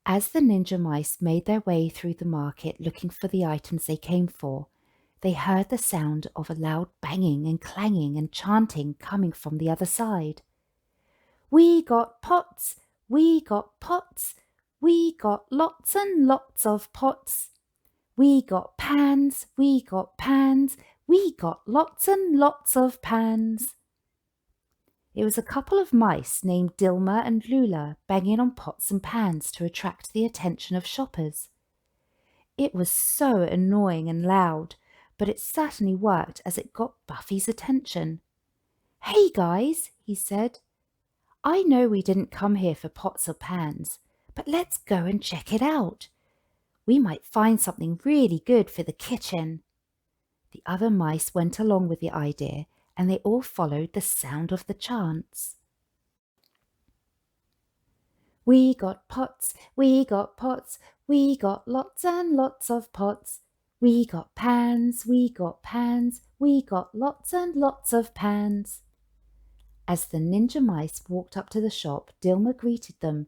As the ninja mice made their way through the market looking for the items they came for, they heard the sound of a loud banging and clanging and chanting coming from the other side. We got pots, we got pots, we got lots and lots of pots. We got pans, we got pans, we got lots and lots of pans. It was a couple of mice named Dilma and Lula banging on pots and pans to attract the attention of shoppers. It was so annoying and loud, but it certainly worked as it got Buffy's attention. Hey guys, he said. I know we didn't come here for pots or pans, but let's go and check it out. We might find something really good for the kitchen. The other mice went along with the idea, and they all followed the sound of the chants. We got pots, we got pots, we got lots and lots of pots. We got pans, we got pans, we got lots and lots of pans. As the ninja mice walked up to the shop, Dilma greeted them.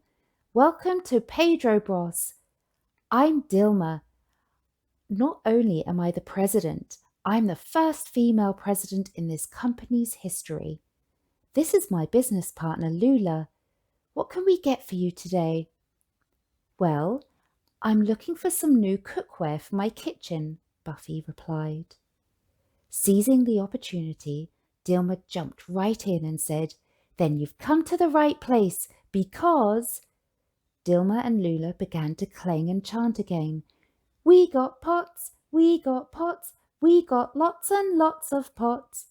Welcome to Pedro Bros. I'm Dilma. Not only am I the president, I'm the first female president in this company's history. This is my business partner, Lula. What can we get for you today? Well, I'm looking for some new cookware for my kitchen, Buffy replied. Seizing the opportunity, Dilma jumped right in and said, Then you've come to the right place, because... Dilma and Lula began to clang and chant again. We got pots, we got pots, we got lots and lots of pots.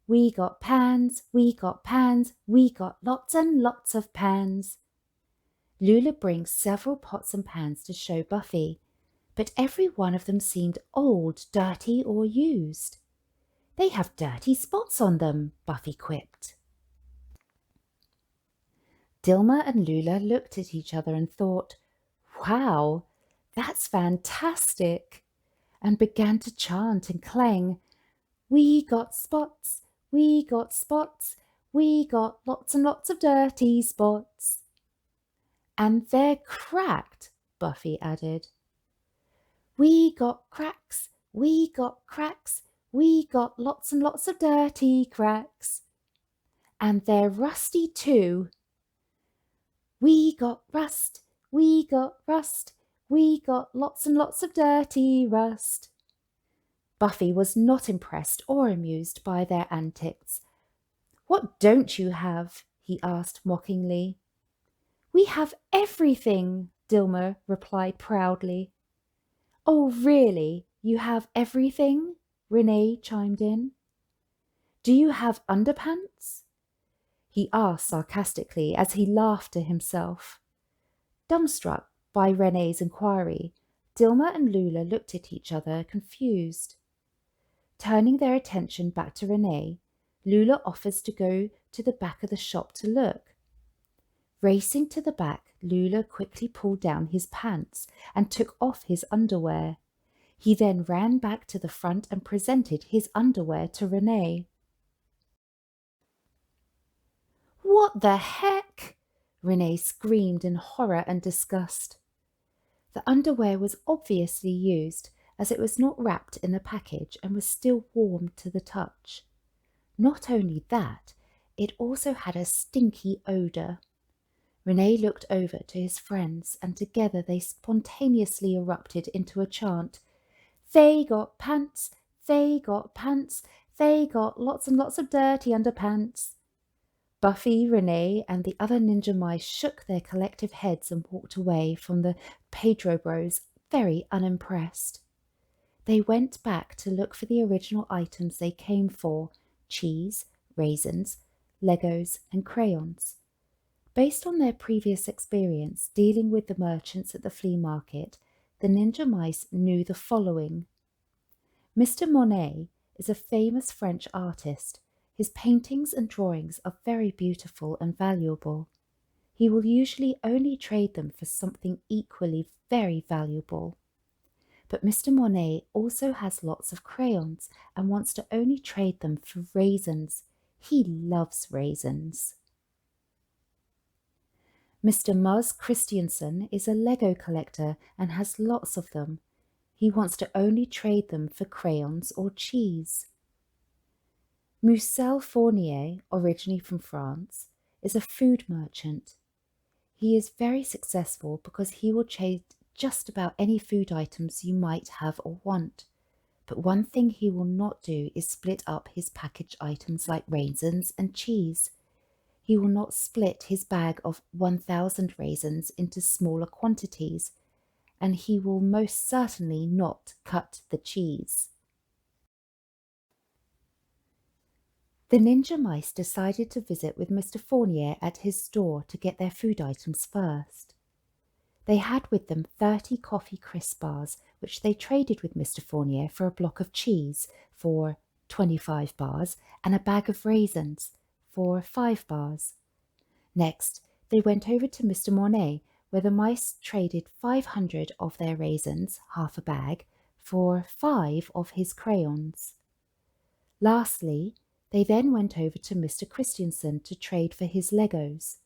We got pans, we got pans, we got lots and lots of pans. Lula brings several pots and pans to show Buffy, but every one of them seemed old, dirty, or used. They have dirty spots on them, Buffy quipped. Dilma and Lula looked at each other and thought, Wow, that's fantastic, and began to chant and clang, We got spots, we got spots, we got lots and lots of dirty spots. And they're cracked, Buffy added. We got cracks, we got cracks, we got lots and lots of dirty cracks. And they're rusty too. We got rust, we got rust, we got lots and lots of dirty rust. Buffy was not impressed or amused by their antics. What don't you have? He asked mockingly. We have everything, Dilma replied proudly. Oh, really? You have everything? Renee chimed in. Do you have underpants? He asked sarcastically as he laughed to himself. Dumbstruck by Renee's inquiry, Dilma and Lula looked at each other, confused. Turning their attention back to Renee, Lula offers to go to the back of the shop to look. Racing to the back, Lula quickly pulled down his pants and took off his underwear. He then ran back to the front and presented his underwear to Renee. What the heck? Renee screamed in horror and disgust. The underwear was obviously used, as it was not wrapped in a package and was still warm to the touch. Not only that, it also had a stinky odour. Renee looked over to his friends, and together they spontaneously erupted into a chant. They got pants, they got pants, they got lots and lots of dirty underpants. Buffy, Renee, and the other ninja mice shook their collective heads and walked away from the Pedro Bros very unimpressed. They went back to look for the original items they came for, cheese, raisins, Legos, and crayons. Based on their previous experience dealing with the merchants at the flea market, the ninja mice knew the following. Mr. Monet is a famous French artist. His paintings and drawings are very beautiful and valuable. He will usually only trade them for something equally very valuable. But Mr. Monet also has lots of crayons and wants to only trade them for raisins. He loves raisins. Mr. Muzz Christiansen is a Lego collector and has lots of them. He wants to only trade them for crayons or cheese. Moussel Fournier, originally from France, is a food merchant. He is very successful because he will trade just about any food items you might have or want. But one thing he will not do is split up his packaged items like raisins and cheese. He will not split his bag of 1,000 raisins into smaller quantities, and he will most certainly not cut the cheese. The ninja mice decided to visit with Mr. Fournier at his store to get their food items first. They had with them 30 coffee crisp bars, which they traded with Mr. Fournier for a block of cheese for 25 bars and a bag of raisins for 5 bars. Next, they went over to Mr. Mornay, where the mice traded 500 of their raisins, half a bag, for 5 of his crayons. Lastly, they then went over to Mr. Christiansen to trade for his Legos.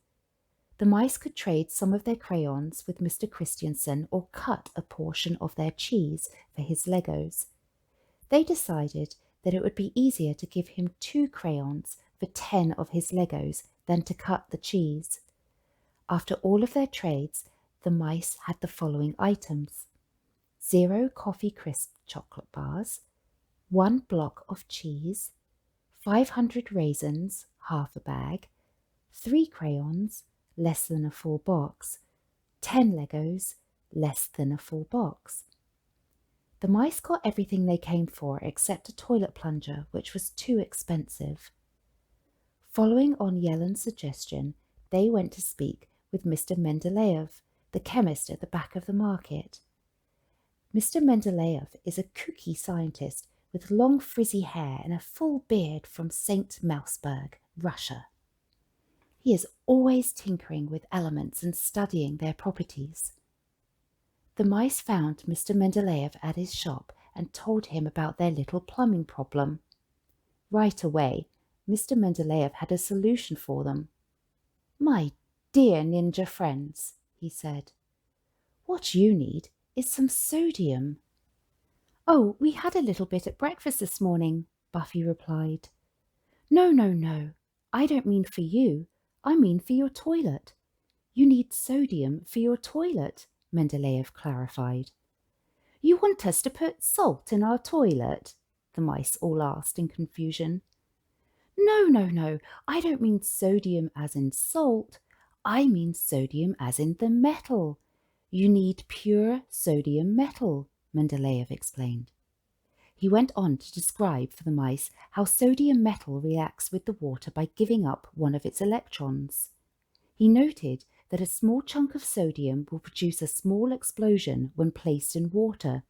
The mice could trade some of their crayons with Mr. Christiansen or cut a portion of their cheese for his Legos. They decided that it would be easier to give him 2 crayons for 10 of his Legos than to cut the cheese. After all of their trades, the mice had the following items: 0 coffee crisp chocolate bars, 1 block of cheese, 500 raisins, half a bag, 3 crayons, less than a full box, 10 Legos, less than a full box. The mice got everything they came for except a toilet plunger, which was too expensive. Following on Yelen's suggestion, they went to speak with Mr. Mendeleev, the chemist at the back of the market. Mr. Mendeleev is a kooky scientist with long frizzy hair and a full beard from St. Mouseburg, Russia. He is always tinkering with elements and studying their properties. The mice found Mr. Mendeleev at his shop and told him about their little plumbing problem. Right away, Mr. Mendeleev had a solution for them. "My dear ninja friends," he said, "what you need is some sodium." "Oh, we had a little bit at breakfast this morning," Buffy replied. No, I don't mean for you. I mean for your toilet. You need sodium for your toilet," Mendeleev clarified. "You want us to put salt in our toilet?" the mice all asked in confusion. No, I don't mean sodium as in salt. I mean sodium as in the metal. You need pure sodium metal," Mendeleev explained. He went on to describe for the mice how sodium metal reacts with the water by giving up one of its electrons. He noted that a small chunk of sodium will produce a small explosion when placed in water.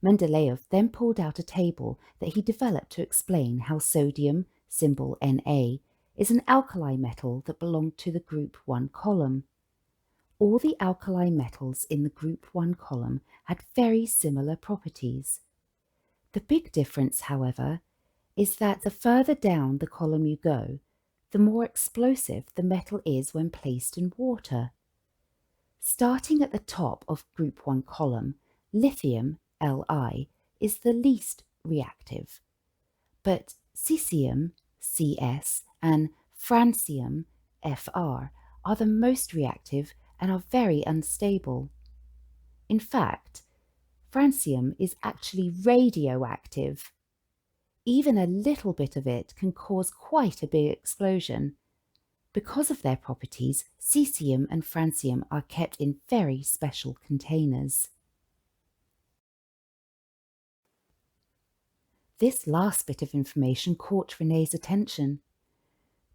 Mendeleev then pulled out a table that he developed to explain how sodium, symbol Na, is an alkali metal that belonged to the group 1 column. All the alkali metals in the group 1 column had very similar properties. The big difference, however, is that the further down the column you go, the more explosive the metal is when placed in water. Starting at the top of group 1 column, lithium, Li, is the least reactive, but cesium, Cs, and francium, Fr, are the most reactive and are very unstable. In fact, francium is actually radioactive. Even a little bit of it can cause quite a big explosion. Because of their properties, cesium and francium are kept in very special containers. This last bit of information caught Renee's attention.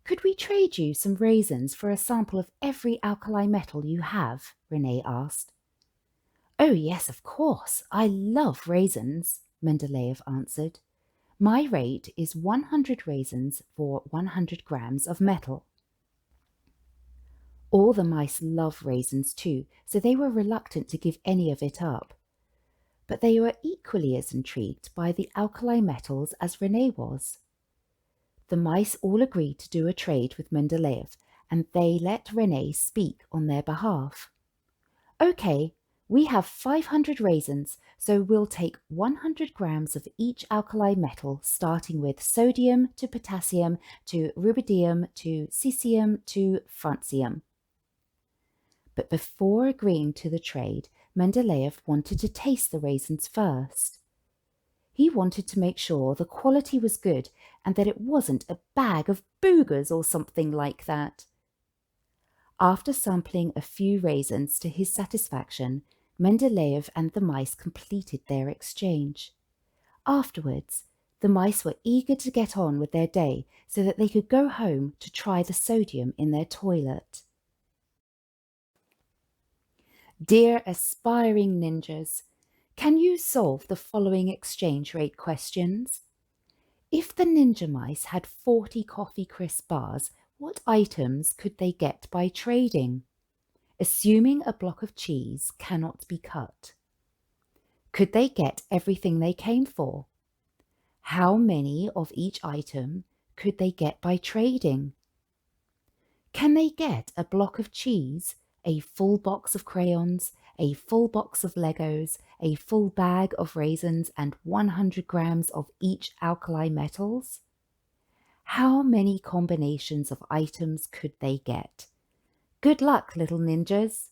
"Could we trade you some raisins for a sample of every alkali metal you have?" Renee asked. "Oh yes, of course. I love raisins," Mendeleev answered. "My rate is 100 raisins for 100 grams of metal." All the mice love raisins too, so they were reluctant to give any of it up. But they were equally as intrigued by the alkali metals as Renee was. The mice all agreed to do a trade with Mendeleev, and they let Renee speak on their behalf. Okay, we have 500 raisins, so we'll take 100 grams of each alkali metal, starting with sodium to potassium to rubidium to cesium to francium. But before agreeing to the trade, Mendeleev wanted to taste the raisins first. He wanted to make sure the quality was good and that it wasn't a bag of boogers or something like that. After sampling a few raisins to his satisfaction, Mendeleev and the mice completed their exchange. Afterwards, the mice were eager to get on with their day so that they could go home to try the sodium in their toilet. Dear aspiring ninjas, can you solve the following exchange rate questions? If the ninja mice had 40 coffee crisp bars, what items could they get by trading? Assuming a block of cheese cannot be cut. Could they get everything they came for? How many of each item could they get by trading? Can they get a block of cheese, a full box of crayons, a full box of Legos, a full bag of raisins, and 100 grams of each alkali metals? How many combinations of items could they get? Good luck, little ninjas!